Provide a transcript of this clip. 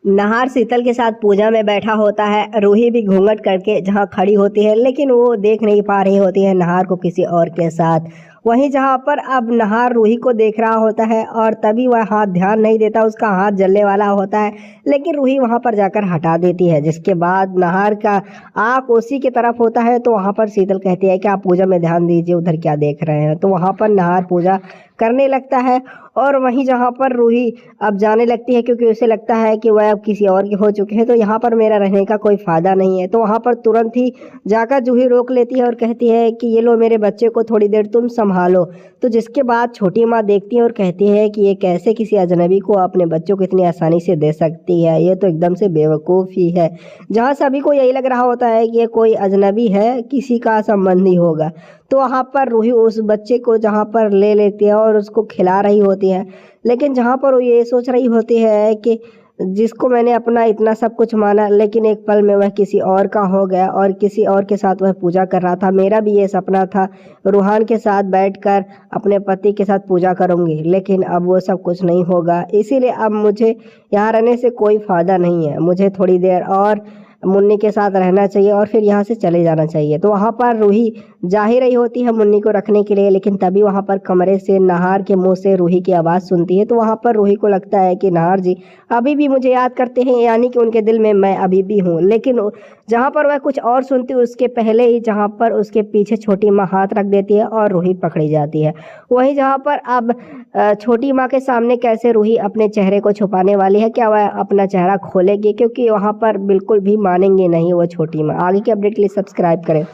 नाहर शीतल के साथ पूजा में बैठा होता है। रूही भी घूंघट करके जहाँ खड़ी होती है, लेकिन वो देख नहीं पा रही होती है नाहर को किसी और के साथ। वहीं जहाँ पर अब नाहर रूही को देख रहा होता है और तभी वह हाथ ध्यान नहीं देता, उसका हाथ जलने वाला होता है, लेकिन रूही वहाँ पर जाकर हटा देती है। जिसके बाद नाहर का आँख उसी की तरफ होता है, तो वहाँ पर शीतल कहती है कि आप पूजा में ध्यान दीजिए, उधर क्या देख रहे हैं। तो वहाँ पर नाहर पूजा करने लगता है और वहीं जहाँ पर रूही अब जाने लगती है, क्योंकि उसे लगता है कि वह अब किसी और के हो चुके हैं, तो यहाँ पर मेरा रहने का कोई फ़ायदा नहीं है। तो वहाँ पर तुरंत ही जाकर जूही रोक लेती है और कहती है कि ये लो मेरे बच्चे को थोड़ी देर तुम संभालो। तो जिसके बाद छोटी माँ देखती है और कहती है कि ये कैसे किसी अजनबी को अपने बच्चों को इतनी आसानी से दे सकती है, ये तो एकदम से बेवकूफ़ ही है। जहाँ सभी को यही लग रहा होता है कि ये कोई अजनबी है, किसी का संबंधी होगा। तो वहाँ पर रूही उस बच्चे को जहाँ पर ले लेती है और उसको खिला रही होती है, लेकिन जहाँ पर वो ये सोच रही होती है कि जिसको मैंने अपना इतना सब कुछ माना, लेकिन एक पल में वह किसी और का हो गया और किसी और के साथ वह पूजा कर रहा था। मेरा भी ये सपना था, रूहान के साथ बैठकर अपने पति के साथ पूजा करूंगी, लेकिन अब वो सब कुछ नहीं होगा। इसीलिए अब मुझे यहाँ रहने से कोई फ़ायदा नहीं है। मुझे थोड़ी देर और मुन्नी के साथ रहना चाहिए और फिर यहाँ से चले जाना चाहिए। तो वहाँ पर रूही जा ही रही होती है मुन्नी को रखने के लिए, लेकिन तभी वहाँ पर कमरे से नाहर के मुंह से रूही की आवाज़ सुनती है। तो वहाँ पर रूही को लगता है कि नाहर जी अभी भी मुझे याद करते हैं, यानी कि उनके दिल में मैं अभी भी हूँ। लेकिन जहाँ पर वह कुछ और सुनती है, उसके पहले ही जहाँ पर उसके पीछे छोटी माँ हाथ रख देती है और रूही पकड़ी जाती है। वहीं जहाँ पर अब छोटी माँ के सामने कैसे रूही अपने चेहरे को छुपाने वाली है, क्या वह अपना चेहरा खोलेगी, क्योंकि वहाँ पर बिल्कुल भी मानेंगे नहीं वो छोटी माँ। आगे की अपडेट के लिए सब्सक्राइब करें।